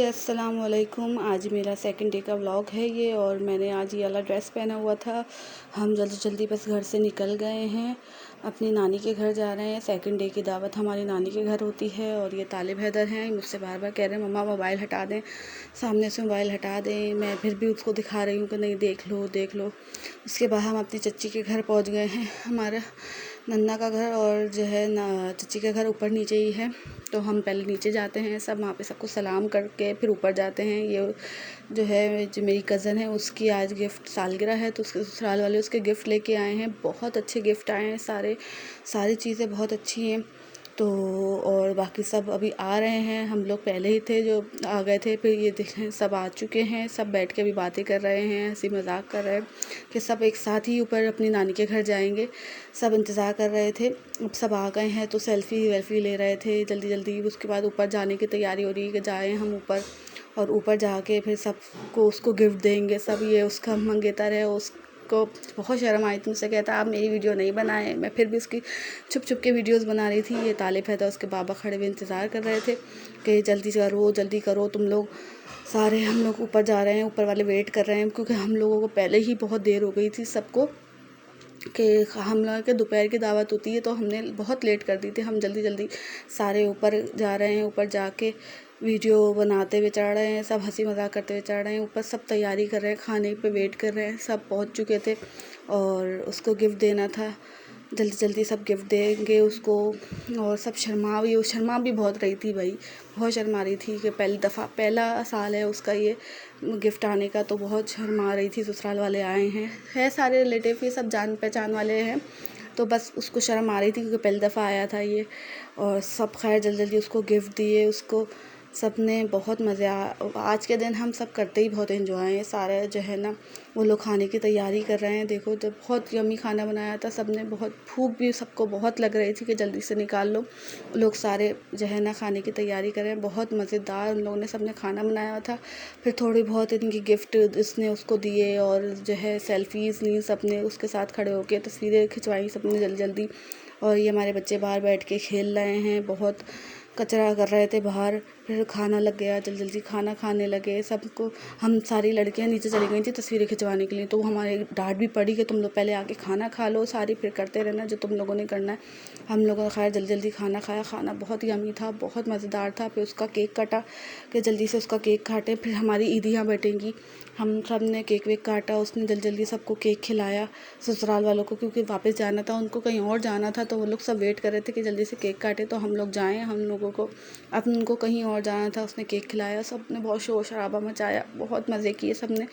अस्सलाम वालेकुम। आज मेरा सेकंड डे का व्लॉग है ये, और मैंने आज ये वाला ड्रेस पहना हुआ था। हम जल्दी जल्दी बस घर से निकल गए हैं, अपनी नानी के घर जा रहे हैं। सेकंड डे की दावत हमारी नानी के घर होती है। और ये तालिब हैदर हैं, मुझसे बार बार कह रहे हैं मम्मा मोबाइल हटा दें, सामने से मोबाइल हटा दें। मैं फिर भी उसको दिखा रही हूँ कि नहीं, देख लो देख लो। उसके बाद हम अपनी चच्ची के घर पहुँच गए हैं। हमारा नन्ना का घर और जो है ना चच्ची का घर ऊपर नीचे ही है, तो हम पहले नीचे जाते हैं, सब वहाँ पे सबको सलाम करके फिर ऊपर जाते हैं। ये जो है जो मेरी कज़न है उसकी आज गिफ्ट सालगिरह है, तो उसके ससुराल वाले उसके गिफ्ट लेके आए हैं। बहुत अच्छे गिफ्ट आए हैं, सारी चीज़ें बहुत अच्छी हैं। तो और बाकी सब अभी आ रहे हैं, हम लोग पहले ही थे जो आ गए थे, फिर ये देखें सब आ चुके हैं। सब बैठ के अभी बातें कर रहे हैं, हंसी मजाक कर रहे हैं कि सब एक साथ ही ऊपर अपनी नानी के घर जाएंगे। सब इंतज़ार कर रहे थे, अब सब आ गए हैं तो सेल्फ़ी वेल्फ़ी ले रहे थे जल्दी जल्दी। उसके बाद ऊपर जाने की तैयारी हो रही है कि जाएँ हम ऊपर, और ऊपर जाके फिर सबको उसको गिफ्ट देंगे सब। ये उसका मंगेतर है, को बहुत शर्म आई थी, मुझसे कहता आप मेरी वीडियो नहीं बनाए। मैं फिर भी उसकी छुप के वीडियोस बना रही थी। ये तालिब है तो उसके बाबा खड़े हुए इंतज़ार कर रहे थे कि जल्दी करो तुम लोग सारे। हम लोग ऊपर जा रहे हैं, ऊपर वाले वेट कर रहे हैं, क्योंकि हम लोगों को पहले ही बहुत देर हो गई थी सबको, कि हम लोगों के दोपहर की दावत होती है, तो हमने बहुत लेट कर दी थी। हम जल्दी जल्दी सारे ऊपर जा रहे हैं, ऊपर जाके वीडियो बनाते हुए चढ़ रहे हैं, सब हंसी मजाक करते हुए चढ़ रहे हैं ऊपर। सब तैयारी कर रहे हैं, खाने पे वेट कर रहे हैं। सब पहुंच चुके थे और उसको गिफ्ट देना था, जल्दी जल्दी सब गिफ्ट देंगे उसको। और सब शर्मा भी बहुत रही थी भाई, बहुत शर्मा रही थी कि पहला साल है उसका ये गिफ्ट आने का, तो बहुत शर्मा रही थी। ससुराल वाले आए हैं सारे रिलेटिव, ये सब जान पहचान वाले हैं, तो बस उसको शर्म आ रही थी क्योंकि पहली दफ़ा आया था ये। और सब खैर जल्दी जल्दी उसको गिफ्ट दिए उसको। सब ने बहुत मज़े आज के दिन हम सब करते ही बहुत एंजॉय हैं। सारे जो है ना वो लोग खाने की तैयारी कर रहे हैं। देखो जब बहुत यम्मी खाना बनाया था सब ने, बहुत भूख भी सबको बहुत लग रही थी कि जल्दी से निकाल लो। लोग सारे जो है ना खाने की तैयारी कर रहे हैं, बहुत मज़ेदार उन लोगों ने सब ने खाना बनाया था। फिर थोड़ी बहुत इनकी गिफ्ट इसने उसको दिए, और जो है सेल्फीज़ ली सब ने उसके साथ खड़े होकर, तस्वीरें खिंचवाई सब ने जल्दी जल्दी। और ये हमारे बच्चे बाहर बैठ के खेल रहे हैं, बहुत कचरा कर रहे थे बाहर। फिर खाना लग गया, जल्दी जल्दी खाना खाने लगे सबको। हम सारी लड़कियां नीचे चली गई थी तस्वीरें खिंचवाने के लिए, तो हमारे डांट भी पड़ी कि तुम लोग पहले आके खाना खा लो सारी, फिर करते रहना जो तुम लोगों ने करना है। हम लोगों ने खैर जल्दी जल्दी खाना खाया, खाना बहुत यम्मी था, बहुत मज़ेदार था। फिर उसका केक कटा कि जल्दी से उसका केक काटे, फिर हमारी ईदियाँ बैठेंगी। हम सब ने केक वेक काटा, उसने जल्दी जल्दी सबको केक खिलाया ससुराल वालों को, क्योंकि वापस जाना था उनको, कहीं और जाना था, तो वो लोग सब वेट कर रहे थे कि जल्दी से केक काटे तो हम लोग जाएं। हम लोगों को अब उनको कहीं और जाना था, उसने केक खिलाया, सब ने बहुत शोर शराबा मचाया, बहुत मज़े किए सब ने।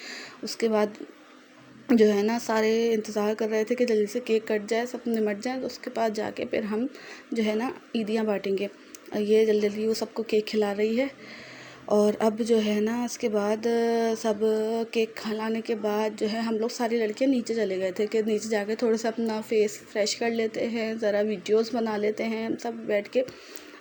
उसके बाद जो है ना सारे इंतज़ार कर रहे थे कि जल्दी से केक कट जाए, सब निमट जाए, तो उसके बाद जाके फिर हम जो है ना ईदियाँ बाँटेंगे। ये जल्दी जल्दी वो सबको केक खिला रही है। और अब जो है ना उसके बाद सब केक खिलाने के बाद जो है हम लोग सारी लड़कियां नीचे चले गए थे कि नीचे जाके थोड़ा सा अपना फेस फ्रेश कर लेते हैं, ज़रा वीडियोस बना लेते हैं। हम सब बैठ के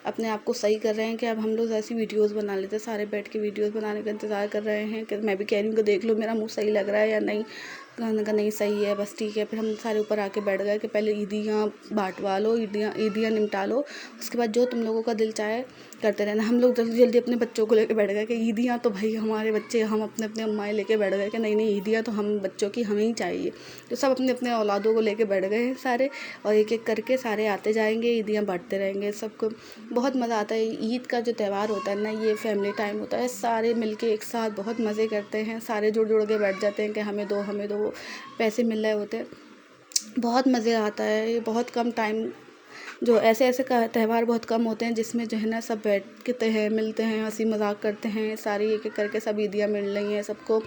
अपने आप को सही कर रहे हैं कि अब हम लोग ऐसी वीडियोस बना लेते हैं। सारे बैठ के वीडियोस बनाने का इंतज़ार कर रहे हैं कि मैं भी कह रही हूँ कि देख लो मेरा मुँह सही लग रहा है या नहीं। कहने का नहीं सही है, बस ठीक है। फिर हम सारे ऊपर आके बैठ गए कि पहले ईदियाँ बांटवा लो, ईदियाँ निपटा लो, उसके बाद जो तुम लोगों का दिल चाहे करते रहना। हम लोग जल्दी जल्दी अपने बच्चों को लेके बैठ गए कि ईदियाँ तो भाई हमारे बच्चे, हम अपने अपने अम्माएँ लेके बैठ गए कि नहीं नहीं ईदियाँ तो हम बच्चों की हमें ही चाहिए। तो सब अपने अपने औलादों को लेके बैठ गए हैं सारे, और एक एक करके सारे आते जाएंगे, ईदियाँ बांटते रहेंगे सबको। बहुत मज़ा आता है। ईद का जो त्यौहार होता है ना, ये फैमिली टाइम होता है, सारे मिलके एक साथ बहुत मज़े करते हैं। सारे जुड़ के बैठ जाते हैं कि हमें दो, पैसे मिल रहे होते हैं, बहुत मज़े आता है। ये बहुत कम टाइम, जो ऐसे का त्यौहार बहुत कम होते हैं जिसमें जो है ना सब बैठते हैं, मिलते हैं, हंसी मजाक करते हैं। सारी एक एक करके सब ईदियाँ मिल रही हैं सबको,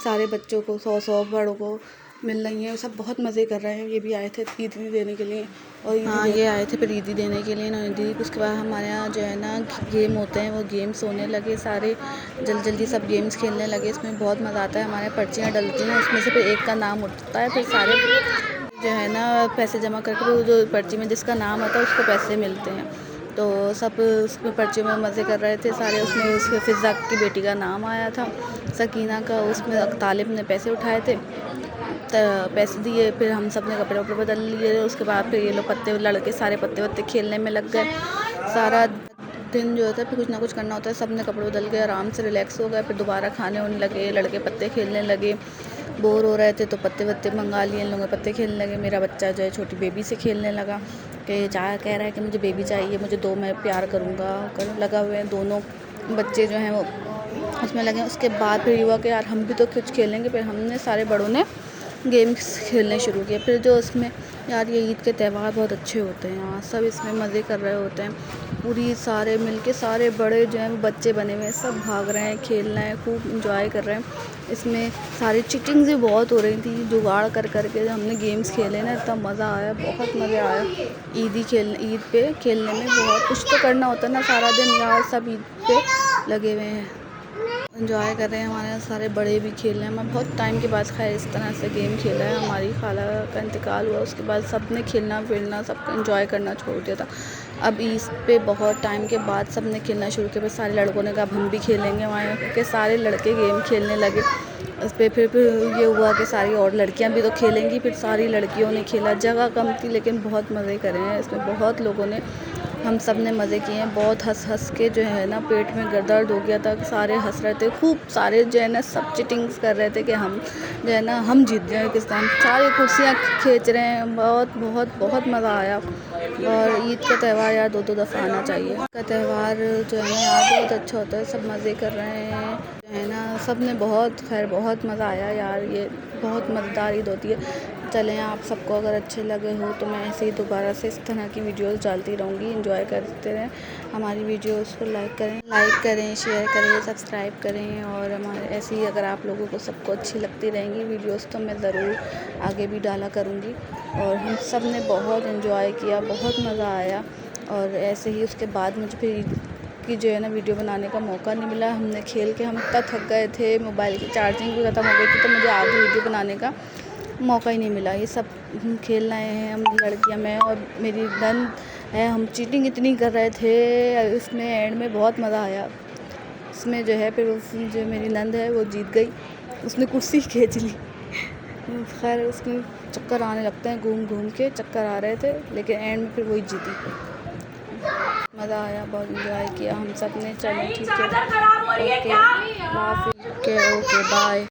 सारे बच्चों को 100 बड़ों को मिल रही हैं। सब बहुत मज़े कर रहे हैं। ये भी आए थे ईदी देने के लिए, और हाँ ये आए थे फिर ईदी देने के लिए ना ईदी। उसके बाद हमारे यहाँ जो है ना गेम होते हैं, वो गेम्स होने लगे सारे, जल्दी जल्दी सब गेम्स खेलने लगे। इसमें बहुत मज़ा आता है। हमारे पर्चियाँ डलती हैं, उसमें से फिर एक का नाम उठता है, फिर सारे जो है ना पैसे जमा करके वो जो पर्ची में जिसका नाम आता है उसको पैसे मिलते हैं। तो सब उसमें पर्ची में मज़े कर रहे थे सारे। उसमें उसके फिज़ा की बेटी का नाम आया था, सकीना का, उसमें तालिब ने पैसे उठाए थे, पैसे दिए। फिर हम सब ने कपड़े वपड़े बदल लिए। उसके बाद फिर ये लोग लड़के सारे पत्ते वत्ते खेलने में लग गए। सारा दिन जो होता है फिर कुछ ना कुछ करना होता है। सब ने कपड़े बदल के आराम से रिलैक्स हो गए, फिर दोबारा खाने होने लगे, लड़के पत्ते खेलने लगे। बोर हो रहे थे तो पत्ते वत्ते मंगा लिए, इन लोगों पत्ते खेलने लगे। मेरा बच्चा जो है छोटी बेबी से खेलने लगा कि कह रहा है कि मुझे बेबी चाहिए, मुझे दो, मैं प्यार करूँगा। लगा हुए हैं दोनों बच्चे जो हैं वो उसमें लगे। उसके बाद फिर हुआ कि यार हम भी तो कुछ खेलेंगे। फिर हमने सारे बड़ों ने गेम्स खेलने शुरू किए। फिर जो उसमें यार ये ईद के त्यौहार बहुत अच्छे होते हैं, यहाँ सब इसमें मज़े कर रहे होते हैं। पूरी सारे मिलके सारे बड़े जो हैं वो बच्चे बने हुए हैं, सब भाग रहे हैं, खेल रहे हैं, खूब इंजॉय कर रहे हैं। इसमें सारी चीटिंग्स भी बहुत हो रही थी, जुगाड़ कर के हमने गेम्स खेले ना, इतना मज़ा आया, बहुत मज़ा आया। ईद पे खेलने में बहुत कुछ तो करना होता है ना सारा दिन, यार सब ईद पे लगे हुए हैं, एंजॉय कर रहे हैं। हमारे यहाँ सारे बड़े भी खेल रहे हैं। मैं बहुत टाइम के बाद खैर इस तरह से गेम खेला है। हमारी खाला का इंतकाल हुआ, उसके बाद सब ने खेलना फिरना, सब एंजॉय करना छोड़ दिया था। अब ईद पे बहुत टाइम के बाद सब ने खेलना शुरू किया। फिर सारे लड़कों ने कहा अब हम भी खेलेंगे, हमारे यहाँ के सारे लड़के गेम खेलने लगे। उस पर फिर ये हुआ कि सारी और लड़कियां भी तो खेलेंगी, फिर सारी लड़कियों ने खेला। जगह कम थी लेकिन बहुत मज़े करे हैं इसमें, बहुत लोगों ने, हम सब ने मज़े किए हैं। बहुत हंस के जो है ना पेट में दर्द हो गया था, सारे हंस रहे थे खूब। सारे जो है ना सब चीटिंग्स कर रहे थे कि हम जो है ना हम जीत जाएँ किस टाइम। सारी कुर्सियाँ खींच रहे हैं, बहुत बहुत बहुत मज़ा आया। और ईद का त्यौहार यार दो दफ़ा आना चाहिए। ईद का त्यौहार जो है ना यार बहुत अच्छा होता है, सब मज़े कर रहे हैं जो है ना, सब ने बहुत खैर बहुत मज़ा आया यार, ये बहुत मज़ेदार ईद होती है। चलें, आप सबको अगर अच्छे लगे हो तो मैं ऐसे ही दोबारा से इस तरह की वीडियोस डालती रहूँगी। एंजॉय करते रहें हमारी वीडियोस को, लाइक करें, शेयर करें, सब्सक्राइब करें। और हमारे ऐसे ही अगर आप लोगों को सबको अच्छी लगती रहेंगी वीडियोस तो मैं ज़रूर आगे भी डाला करूँगी। और हम सब ने बहुत एंजॉय किया, बहुत मज़ा आया। और ऐसे ही उसके बाद मुझे फिर कि जो है ना वीडियो बनाने का मौका नहीं मिला। हमने खेल के हम इतना थक गए थे, मोबाइल की चार्जिंग भी ख़त्म हो गई थी, तो मुझे आगे वीडियो बनाने का मौका ही नहीं मिला। ये सब खेल रहे हैं हम लड़कियां, मैं और मेरी नंद है, हम चीटिंग इतनी कर रहे थे इसमें, एंड में बहुत मज़ा आया। इसमें जो है फिर जो मेरी नंद है वो जीत गई, उसने कुर्सी खींच ली। खैर उसमें चक्कर आने लगते हैं, घूम घूम के चक्कर आ रहे थे, लेकिन एंड में फिर वही जीती। मज़ा आया, बहुत इंजॉय किया हम सब ने। चलो ठीक है, ओके बाय।